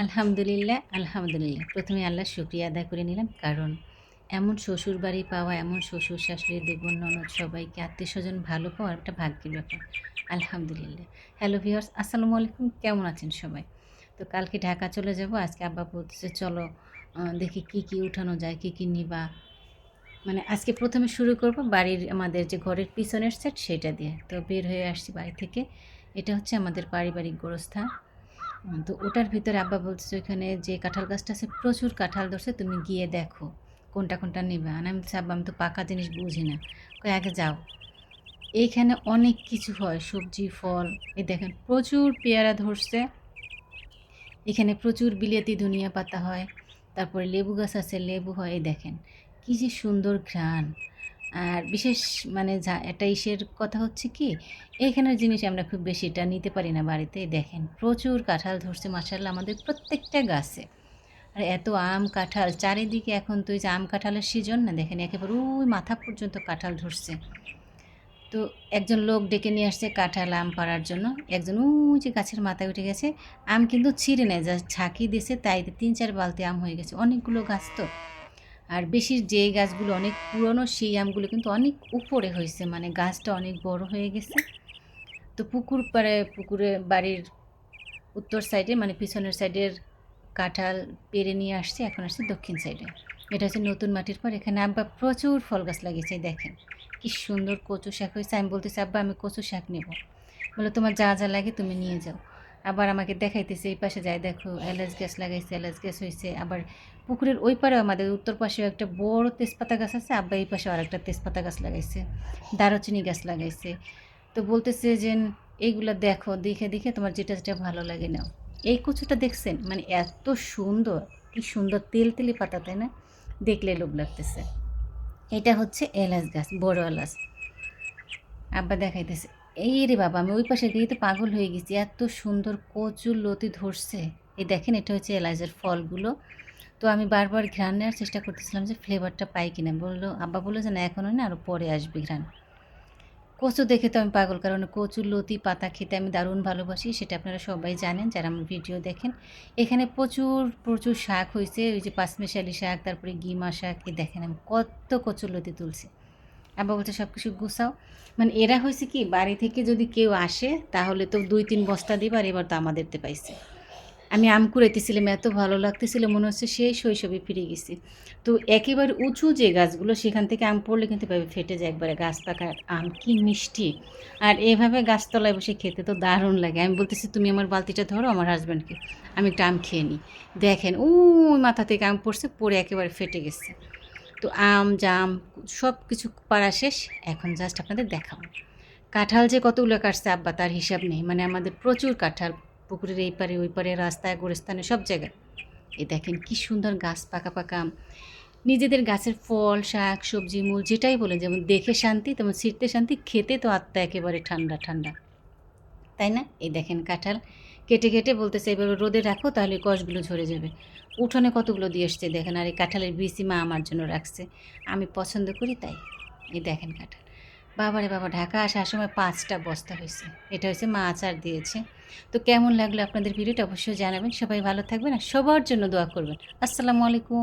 আলহামদুলিল্লাহ, আলহামদুলিল্লাহ। ১ম এ আল্লাহর শুকরিয়া আদায় করে নিলাম। কারণ এমন শ্বশুরবাড়ি পাওয়া, এমন শ্বশুর-শাশুড়ি, দেবর-ননদ সবাইকে আত্মীয়স্বজন ভালো পাওয়া একটা ভাগ্যের ব্যাপার। আলহামদুলিল্লাহ। হ্যালো ভিউয়ার্স, আসসালামু আলাইকুম। কেমন আছেন সবাই? তো কালকে ঢাকা চলে যাব। আজকে আব্বা বলতেছে, "চলো দেখি কি উঠানো যায়, কি নিবা?" মানে আজকে ১ম এ শুরু করব বাড়ির আমাদের যে ঘরের পিছনের সেট সেটা দিয়ে। তো বের হয়ে আসছি বাড়ি থেকে। এটা হচ্ছে আমাদের পারিবারিক গোরস্থান। তো ওটার ভিতরে আব্বা বলতেছে ওইখানে যে কাঁঠাল গাছটা আছে প্রচুর কাঁঠাল ধরছে, তুমি গিয়ে দেখো কোনটা নিবা। আর আমি বলছি, আব্বা আমি তো পাকা জিনিস বুঝি না। কই আগে যাও। এইখানে অনেক কিছু হয়, সবজি, ফল। এই দেখেন প্রচুর পেয়ারা ধরছে। এখানে প্রচুর বিলেতি ধনিয়া পাতা হয়। তারপরে লেবু গাছ আছে, লেবু হয়। এই দেখেন কি যে সুন্দর ঘ্রাণ। আর বিশেষ মানে একটা ইসের কথা হচ্ছে কি, এইখানের জিনিস আমরা খুব বেশিটা নিতে পারি না বাড়িতে। দেখেন প্রচুর কাঁঠাল ধরছে মাশাআল্লাহ আমাদের প্রত্যেকটা গাছে। আর এত আম কাঁঠাল চারিদিকে, এখন তো এই যে আম কাঁঠালের সিজন না, দেখেন একেবারে ওই মাথা পর্যন্ত কাঁঠাল ধরছে। তো একজন লোক ডেকে নিয়ে আসছে কাঁঠাল আম পাড়ার জন্য। একজন ওই যে গাছের মাথায় উঠে গেছে। আম কিন্তু ছিঁড়ে নেয়, জাস্ট ঝাঁকি দিয়েছে, তাই ৩-৪ বালতি আম হয়ে গেছে। অনেকগুলো গাছ তো। আর বেশি যে গাছগুলো অনেক পুরনো সেই আমগুলো কিন্তু অনেক উপরে হয়েছে, মানে গাছটা অনেক বড় হয়ে গেছে। তো পুকুর পাড়ে, পুকুরে বাড়ির উত্তর সাইডে মানে পিছনের সাইডের কাঁঠাল পেড়ে নিয়ে আসছে, এখন আসছে দক্ষিণ সাইডে। এটা হচ্ছে নতুন মাটির পর। এখানে আব্বা প্রচুর ফল গাছ লাগিয়েছে। দেখেন কি সুন্দর কচু শাক হয়েছে। আমি বলতেছি, আব্বা আমি কচু শাক নেব। বলে তোমার যা যা লাগে তুমি নিয়ে যাও। আবার আমাকে দেখাইতেছে এই পাশে যাই, দেখো এলাচ গাছ লাগাইছে, এলাচ গাছ হয়েছে। আবার পুকুরের ওই পারেও আমাদের উত্তর পাশেও একটা বড় তেজপাতা গাছ আছে, আব্বা এই পাশেও আর একটা তেজপাতা গাছ লাগাইছে, দারুচিনি গাছ লাগাইছে। তো বলতেছে যে এইগুলো দেখো, দেখে তোমার যেটা ভালো লাগে নাও। এই কচুটা দেখছেন, মানে এত সুন্দর, কি সুন্দর তেল তেলি পাতা, তাই না? দেখলে লোভ লাগতেছে। এটা হচ্ছে এলাচ গাছ, বড় এলাচ। আব্বা দেখাইতেছে। এই রে বাবা, আমি ওই পাশে গিয়ে তো পাগল হয়ে গেছি, এত সুন্দর কচুর লতি ধরছে। এই দেখেন এটা হচ্ছে এলাচের ফলগুলো। তো আমি বারবার ঘ্রাণ নেওয়ার চেষ্টা করতেছিলাম যে ফ্লেভারটা পাই কিনা। আব্বা বললো যে না, এখনও না, আরও পরে আসবে ঘ্রাণ। কচু দেখে তো আমি পাগল, কারণ কচুর লতি পাতা খেতে আমি দারুণ ভালোবাসি, সেটা আপনারা সবাই জানেন যারা আমার ভিডিও দেখেন। এখানে প্রচুর প্রচুর শাক হয়েছে, ওই যে পাঁচমিশালি শাক, তারপরে গিমা শাক। এই দেখেন আমি কত কচুর লতি তুলছি। আব্বা বলছে সব কিছু গুছাও। মানে এরা হয়েছে কি, বাড়ি থেকে যদি কেউ আসে তাহলে তো ২-৩ বস্তা দিবে, আর এবার তো আমাদেরতে পাইছে। আমি আম কুড়াইতেছিলাম, এত ভালো লাগতেছিল, মনে হচ্ছে সেই শৈশবে ফিরে গেছি। তো একেবারে উঁচু যে গাছগুলো সেখান থেকে আম পড়লে কিন্তু এভাবে ফেটে যায় একবারে, গাছ পাকা আম কি মিষ্টি। আর এভাবে গাছতলায় বসে খেতে তো দারুণ লাগে। আমি বলতেছি তুমি আমার বালতিটা ধরো আমার হাজব্যান্ডকে, আমি একটা আম খেয়ে নিই। দেখেন ওই মাথা থেকে আম পড়ছে, পড়ে একেবারে ফেটে গেছে। তো আম জাম সব কিছু পাড়া শেষ, এখন জাস্ট আপনাদের দেখাবো কাঁঠাল যে কতগুলো কাটছে আব্বা, তার হিসাব নেই। মানে আমাদের প্রচুর কাঁঠাল, পুকুরের এই পারে ওই পারে, রাস্তায় গোরস্থানে সব জায়গায়। এই দেখেন কি সুন্দর গাছ, পাকা পাকা আম। নিজেদের গাছের ফল শাক সবজি মূল যেটাই বলে, যেমন দেখে শান্তি তেমন ছিঁড়তে শান্তি, খেতে তো আত্মা একেবারে ঠান্ডা ঠান্ডা, তাই না? এই দেখেন কাঁঠাল কেটে কেটে বলতেছে এবার রোদে রাখো, তাহলে কষগুলো ঝরে যাবে। উঠোনে কতগুলো দিয়ে এসছে দেখেন। আর এই কাঁঠালের বিচি মা আমার জন্য রাখছে, আমি পছন্দ করি তাই। এই দেখেন কাঁঠাল। বাবারে বাবা, ঢাকা আসার সময় 5টা বস্তা হয়েছে। এটা হচ্ছে মা আচার দিয়েছে। তো কেমন লাগলো আপনাদের ভিডিওটা অবশ্যই জানাবেন। সবাই ভালো থাকবেন আর সবার জন্য দোয়া করবেন। আসসালামু আলাইকুম।